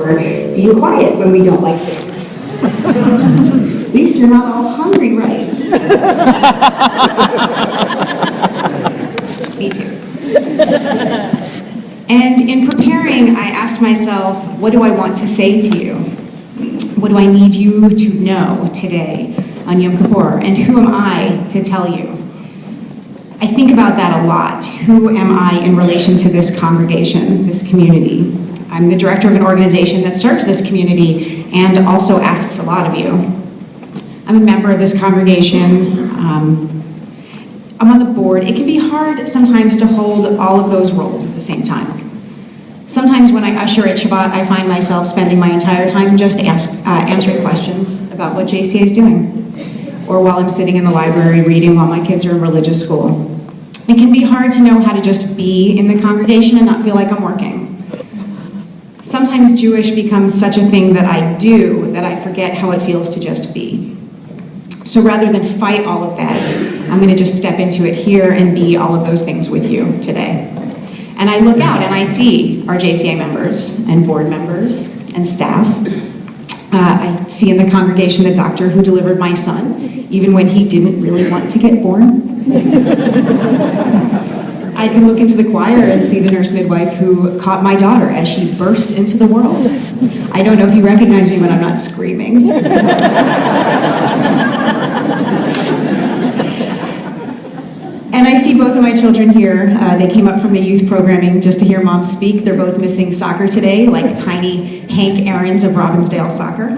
or being quiet when we don't like things. At least you're not all hungry, right? Me too. And in preparing, I asked myself, what do I want to say to you? What do I need you to know today on Yom Kippur? And who am I to tell you? I think about that a lot. Who am I in relation to this congregation, this community? I'm the director of an organization that serves this community and also asks a lot of you. I'm a member of this congregation. I'm on the board. It can be hard sometimes to hold all of those roles at the same time. Sometimes when I usher at Shabbat, I find myself spending my entire time just answering questions about what JCA is doing, or while I'm sitting in the library reading while my kids are in religious school. It can be hard to know how to just be in the congregation and not feel like I'm working. Sometimes Jewish becomes such a thing that I do that I forget how it feels to just be. So rather than fight all of that, I'm going to just step into it here and be all of those things with you today. And I look out and I see our JCA members and board members and staff. I see in the congregation the doctor who delivered my son, even when he didn't really want to get born. I can look into the choir and see the nurse midwife who caught my daughter as she burst into the world. I don't know if you recognize me when I'm not screaming. And I see both of my children here. They came up from the youth programming just to hear Mom speak. They're both missing soccer today, like tiny Hank Aarons of Robbinsdale soccer.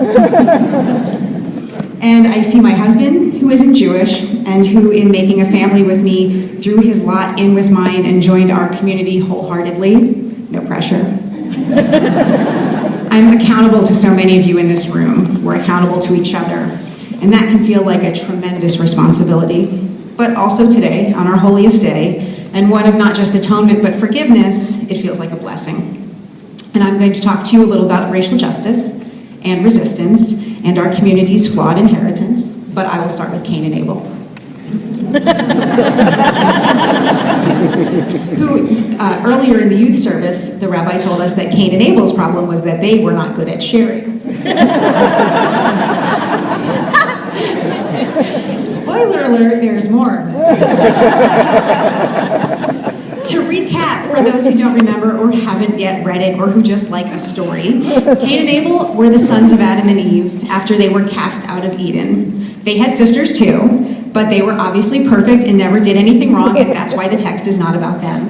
And I see my husband, who isn't Jewish, and who, in making a family with me, threw his lot in with mine and joined our community wholeheartedly. No pressure. I'm accountable to so many of you in this room. We're accountable to each other. And that can feel like a tremendous responsibility. But also today, on our holiest day, and one of not just atonement but forgiveness, it feels like a blessing. And I'm going to talk to you a little about racial justice and resistance and our community's flawed inheritance, but I will start with Cain and Abel. Who, earlier in the youth service, the rabbi told us that Cain and Abel's problem was that they were not good at sharing. Spoiler alert, there's more. To recap, for those who don't remember or haven't yet read it or who just like a story, Cain and Abel were the sons of Adam and Eve after they were cast out of Eden. They had sisters too, but they were obviously perfect and never did anything wrong, and that's why the text is not about them.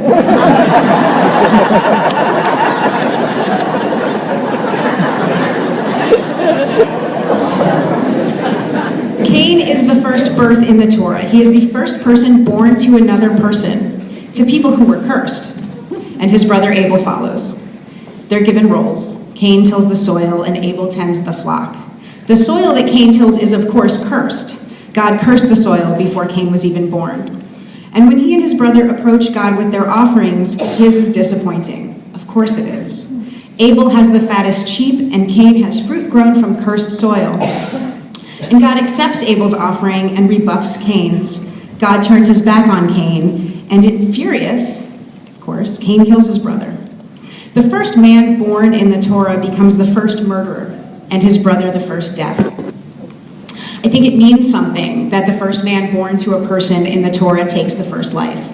Cain is the first birth in the Torah. He is the first person born to another person, to people who were cursed, and his brother Abel follows. They're given roles. Cain tills the soil and Abel tends the flock. The soil that Cain tills is of course cursed. God cursed the soil before Cain was even born. And when he and his brother approach God with their offerings, his is disappointing. Of course it is. Abel has the fattest sheep and Cain has fruit grown from cursed soil. And God accepts Abel's offering and rebuffs Cain's. God turns his back on Cain, and furious, of course, Cain kills his brother. The first man born in the Torah becomes the first murderer, and his brother the first death. I think it means something that the first man born to a person in the Torah takes the first life.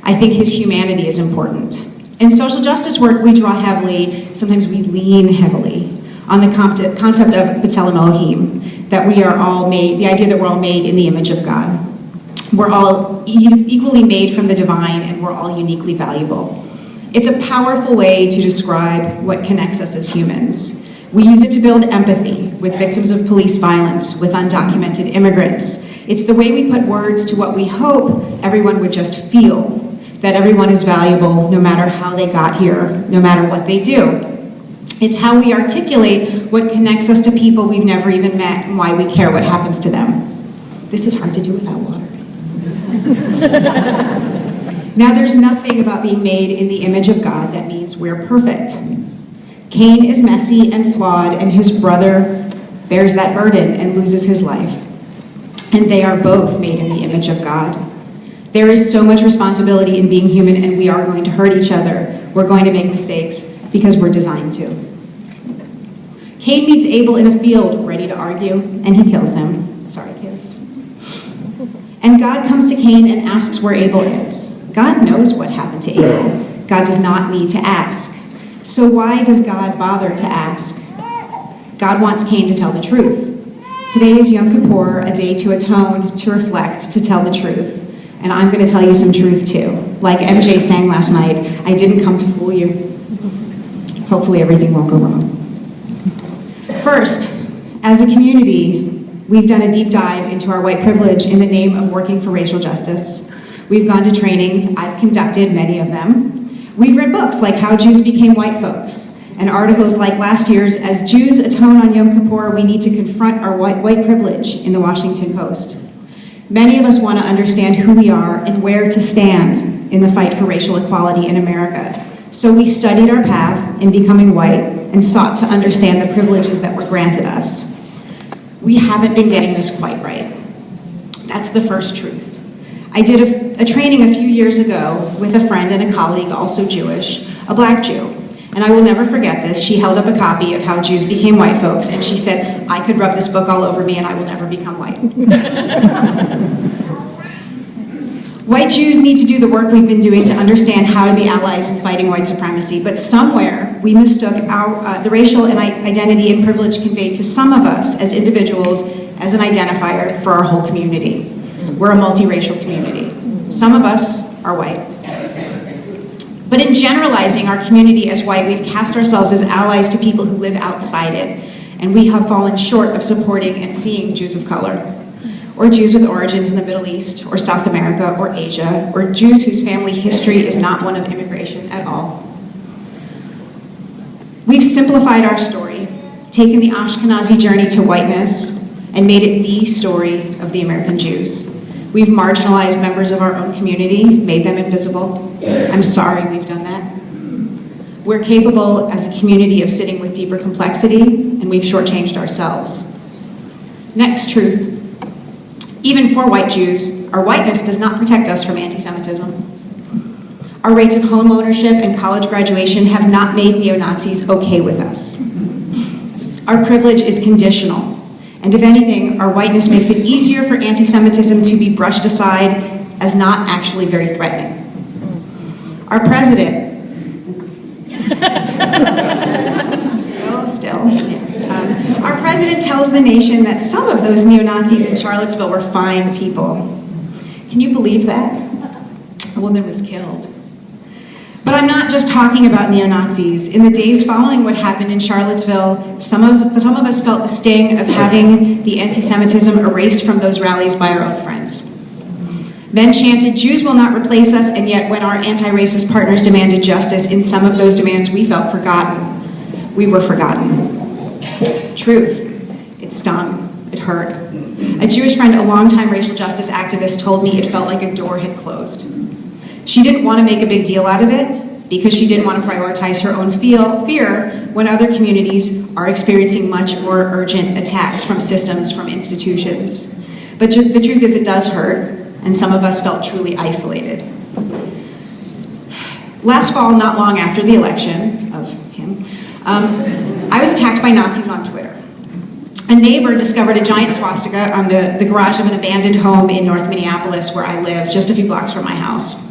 I think his humanity is important. In social justice work, we draw heavily, sometimes we lean heavily, on the concept of B'Tselem Elohim, that we are all made, the idea that we're all made in the image of God. We're all equally made from the divine, and we're all uniquely valuable. It's a powerful way to describe what connects us as humans. We use it to build empathy with victims of police violence, with undocumented immigrants. It's the way we put words to what we hope everyone would just feel, that everyone is valuable no matter how they got here, no matter what they do. It's how we articulate what connects us to people we've never even met and why we care what happens to them. This is hard to do without water. Now, there's nothing about being made in the image of God that means we're perfect. Cain is messy and flawed, and his brother bears that burden and loses his life. And they are both made in the image of God. There is so much responsibility in being human, and we are going to hurt each other. We're going to make mistakes because we're designed to. Cain meets Abel in a field, ready to argue, and he kills him. Sorry, kids. And God comes to Cain and asks where Abel is. God knows what happened to Abel. God does not need to ask. So why does God bother to ask? God wants Cain to tell the truth. Today is Yom Kippur, a day to atone, to reflect, to tell the truth. And I'm going to tell you some truth too. Like MJ sang last night, I didn't come to fool you. Hopefully everything won't go wrong. First, as a community, we've done a deep dive into our white privilege in the name of working for racial justice. We've gone to trainings, I've conducted many of them. We've read books like How Jews Became White Folks, and articles like last year's As Jews Atone on Yom Kippur, We Need to Confront Our White Privilege in the Washington Post. Many of us want to understand who we are and where to stand in the fight for racial equality in America. So we studied our path in becoming white and sought to understand the privileges that were granted us. We haven't been getting this quite right. That's the first truth. I did a training a few years ago with a friend and a colleague, also Jewish, a black Jew. And I will never forget this. She held up a copy of How Jews Became White Folks, and she said, I could rub this book all over me and I will never become white. White Jews need to do the work we've been doing to understand how to be allies in fighting white supremacy, but somewhere we mistook the racial and identity and privilege conveyed to some of us as individuals as an identifier for our whole community. We're a multiracial community. Some of us are white. But in generalizing our community as white, we've cast ourselves as allies to people who live outside it, and we have fallen short of supporting and seeing Jews of color, or Jews with origins in the Middle East, or South America, or Asia, or Jews whose family history is not one of immigration at all. We've simplified our story, taken the Ashkenazi journey to whiteness, and made it the story of the American Jews. We've marginalized members of our own community, made them invisible. I'm sorry we've done that. We're capable as a community of sitting with deeper complexity, and we've shortchanged ourselves. Next truth. Even for white Jews, our whiteness does not protect us from anti-Semitism. Our rates of home ownership and college graduation have not made neo-Nazis okay with us. Our privilege is conditional, and if anything, our whiteness makes it easier for anti-Semitism to be brushed aside as not actually very threatening. Our president, our president tells the nation that some of those neo-Nazis in Charlottesville were fine people. Can you believe that? A woman was killed. But I'm not just talking about neo-Nazis. In the days following what happened in Charlottesville, some of us felt the sting of having the anti-Semitism erased from those rallies by our own friends. Men chanted, Jews will not replace us, and yet when our anti-racist partners demanded justice, in some of those demands we felt forgotten. We were forgotten. Truth. It stung. It hurt. A Jewish friend, a longtime racial justice activist, told me it felt like a door had closed. She didn't want to make a big deal out of it because she didn't want to prioritize her own fear when other communities are experiencing much more urgent attacks from systems, from institutions. But the truth is it does hurt, and some of us felt truly isolated. Last fall, not long after the election of him, I was attacked by Nazis on Twitter. A neighbor discovered a giant swastika on the garage of an abandoned home in North Minneapolis where I live, just a few blocks from my house.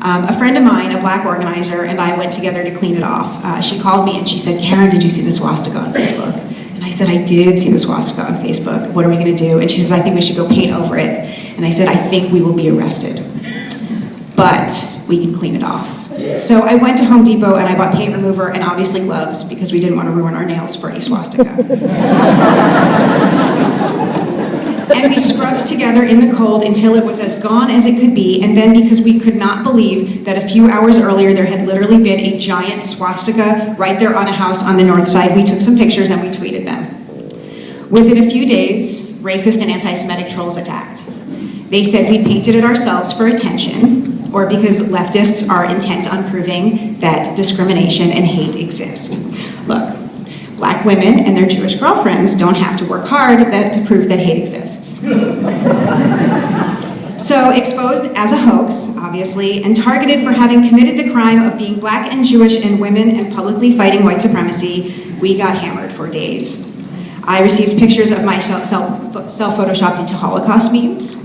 A friend of mine, a black organizer, and I went together to clean it off. She called me and she said, Carin, did you see the swastika on Facebook? And I said, I did see the swastika on Facebook. What are we going to do? And she says, I think we should go paint over it. And I said, I think we will be arrested, but we can clean it off. So I went to Home Depot and I bought paint remover and obviously gloves because we didn't want to ruin our nails for a swastika. And we scrubbed together in the cold until it was as gone as it could be, and then because we could not believe that a few hours earlier there had literally been a giant swastika right there on a house on the north side, we took some pictures and we tweeted them. Within a few days, racist and anti-Semitic trolls attacked. They said we painted it ourselves for attention, or because leftists are intent on proving that discrimination and hate exist. Look, black women and their Jewish girlfriends don't have to work hard to prove that hate exists. So exposed as a hoax, obviously, and targeted for having committed the crime of being Black and Jewish and women and publicly fighting white supremacy, we got hammered for days. I received pictures of myself self-photoshopped into Holocaust memes.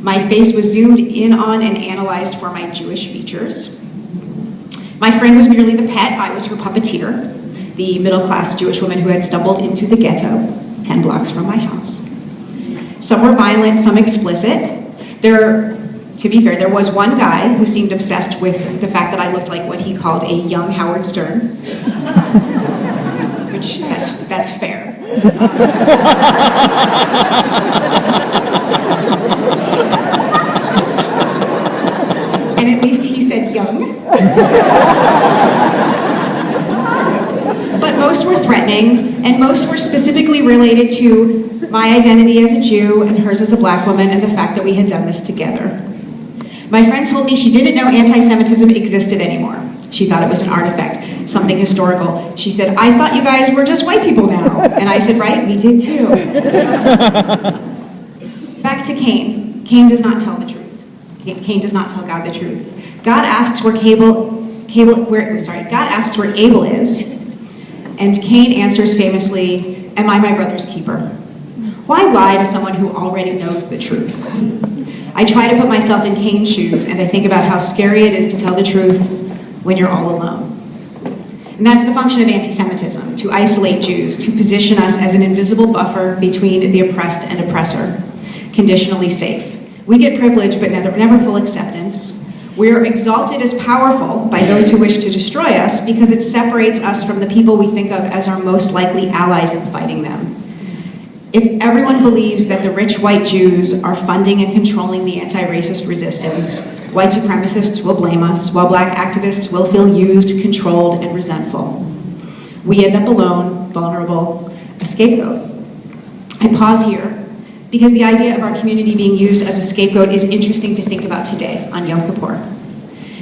My face was zoomed in on and analyzed for my Jewish features. My friend was merely the pet, I was her puppeteer, the middle-class Jewish woman who had stumbled into the ghetto 10 blocks from my house. Some were violent, some explicit. To be fair, there was one guy who seemed obsessed with the fact that I looked like what he called a young Howard Stern, which that's fair. And at least he said young. But most were threatening, and most were specifically related to my identity as a Jew and hers as a Black woman and the fact that we had done this together. My friend told me she didn't know anti-Semitism existed anymore. She thought it was an artifact, something historical. She said, I thought you guys were just white people now. And I said, right, we did too. Back to Cain. Cain does not tell the truth. Cain does not tell God the truth. God asks where God asks where Abel is, and Cain answers famously, am I my brother's keeper? Why lie to someone who already knows the truth? I try to put myself in Cain's shoes, and I think about how scary it is to tell the truth when you're all alone. And that's the function of anti-Semitism, to isolate Jews, to position us as an invisible buffer between the oppressed and oppressor, conditionally safe. We get privilege, but never full acceptance. We are exalted as powerful by those who wish to destroy us because it separates us from the people we think of as our most likely allies in fighting them. If everyone believes that the rich white Jews are funding and controlling the anti-racist resistance, white supremacists will blame us, while Black activists will feel used, controlled, and resentful. We end up alone, vulnerable, a scapegoat. I pause here because the idea of our community being used as a scapegoat is interesting to think about today on Yom Kippur.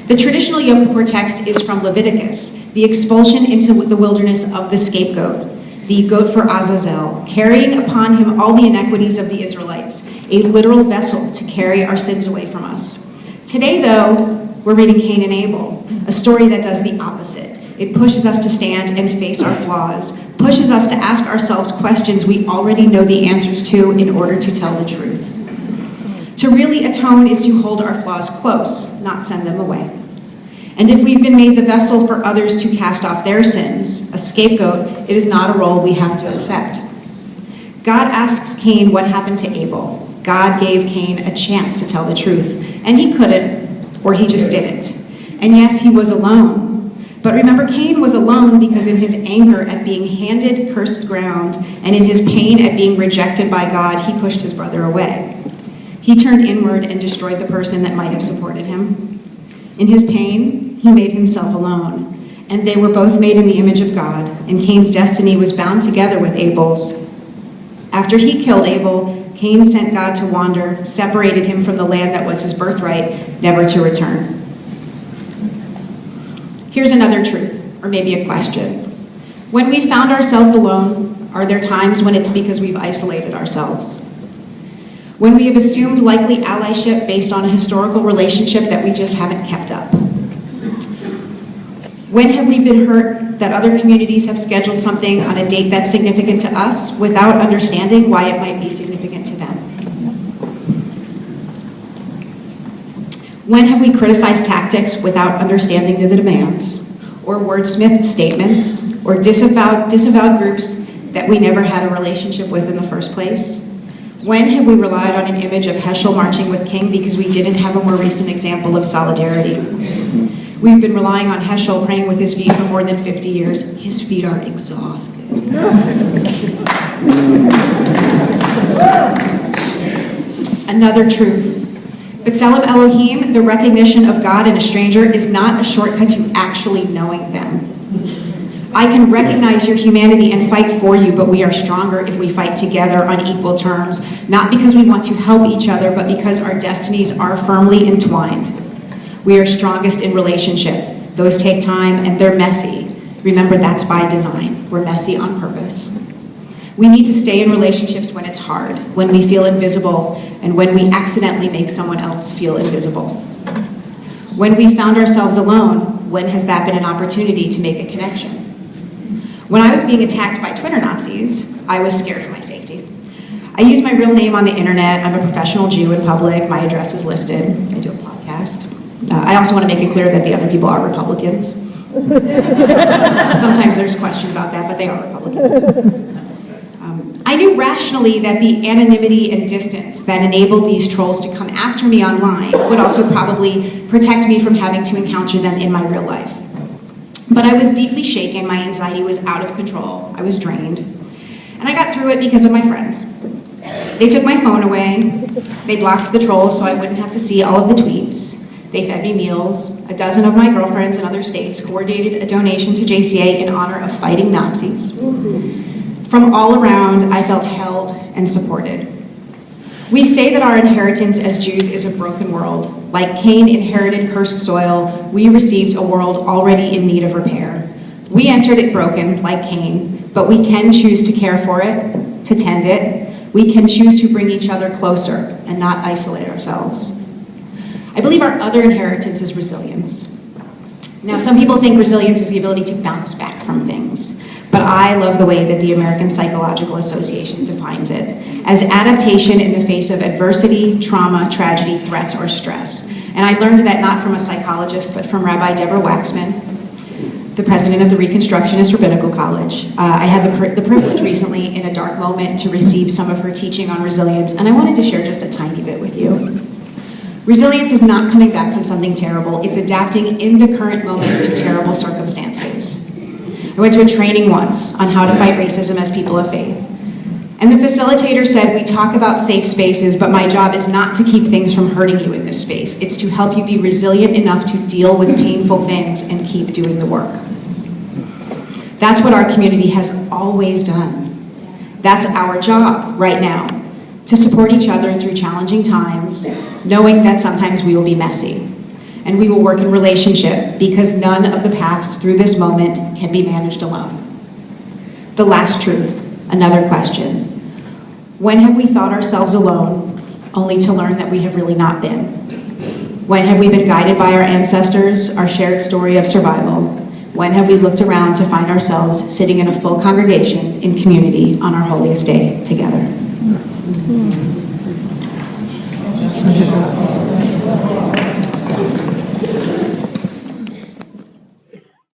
The traditional Yom Kippur text is from Leviticus, the expulsion into the wilderness of the scapegoat, the goat for Azazel, carrying upon him all the inequities of the Israelites, a literal vessel to carry our sins away from us. Today, though, we're reading Cain and Abel, a story that does the opposite. It pushes us to stand and face our flaws, pushes us to ask ourselves questions we already know the answers to in order to tell the truth. To really atone is to hold our flaws close, not send them away. And if we've been made the vessel for others to cast off their sins, a scapegoat, it is not a role we have to accept. God asks Cain what happened to Abel. God gave Cain a chance to tell the truth, and he couldn't, or he just didn't. And yes, he was alone. But remember, Cain was alone because in his anger at being handed cursed ground, and in his pain at being rejected by God, he pushed his brother away. He turned inward and destroyed the person that might have supported him. In his pain, he made himself alone, and they were both made in the image of God, and Cain's destiny was bound together with Abel's. After he killed Abel, Cain sent God to wander, separated him from the land that was his birthright, never to return. Here's another truth, or maybe a question. When we found ourselves alone, are there times when it's because we've isolated ourselves? When we have assumed likely allyship based on a historical relationship that we just haven't kept up? When have we been hurt that other communities have scheduled something on a date that's significant to us without understanding why it might be significant to them? When have we criticized tactics without understanding the demands, or wordsmithed statements, or disavowed groups that we never had a relationship with in the first place? When have we relied on an image of Heschel marching with King because we didn't have a more recent example of solidarity? We've been relying on Heschel praying with his feet for more than 50 years. His feet are exhausted. Another truth. B'Tselem Elohim, the recognition of God in a stranger, is not a shortcut to actually knowing them. I can recognize your humanity and fight for you, but we are stronger if we fight together on equal terms, not because we want to help each other, but because our destinies are firmly entwined. We are strongest in relationship. Those take time and they're messy. Remember, that's by design. We're messy on purpose. We need to stay in relationships when it's hard, when we feel invisible, and when we accidentally make someone else feel invisible. When we found ourselves alone, when has that been an opportunity to make a connection? When I was being attacked by Twitter Nazis, I was scared for my safety. I use my real name on the internet. I'm a professional Jew in public. My address is listed. I do a podcast. I also want to make it clear that the other people are Republicans. Sometimes there's question about that, but they are Republicans. I knew rationally that the anonymity and distance that enabled these trolls to come after me online would also probably protect me from having to encounter them in my real life. But I was deeply shaken. My anxiety was out of control. I was drained. And I got through it because of my friends. They took my phone away. They blocked the trolls so I wouldn't have to see all of the tweets. They fed me meals. A dozen of my girlfriends in other states coordinated a donation to JCA in honor of fighting Nazis. From all around, I felt held and supported. We say that our inheritance as Jews is a broken world. Like Cain inherited cursed soil, we received a world already in need of repair. We entered it broken, like Cain, but we can choose to care for it, to tend it. We can choose to bring each other closer and not isolate ourselves. I believe our other inheritance is resilience. Now, some people think resilience is the ability to bounce back from things. But I love the way that the American Psychological Association defines it as adaptation in the face of adversity, trauma, tragedy, threats, or stress. And I learned that not from a psychologist, but from Rabbi Deborah Waxman, the president of the Reconstructionist Rabbinical College. I had the privilege recently in a dark moment to receive some of her teaching on resilience, and I wanted to share just a tiny bit with you. Resilience is not coming back from something terrible, it's adapting in the current moment to terrible circumstances. I went to a training once on how to fight racism as people of faith. And the facilitator said, we talk about safe spaces, but my job is not to keep things from hurting you in this space. It's to help you be resilient enough to deal with painful things and keep doing the work. That's what our community has always done. That's our job right now, to support each other through challenging times, knowing that sometimes we will be messy. And we will work in relationship because none of the paths through this moment can be managed alone. The last truth, another question. When have we thought ourselves alone, only to learn that we have really not been? When have we been guided by our ancestors, our shared story of survival? When have we looked around to find ourselves sitting in a full congregation in community on our holiest day together?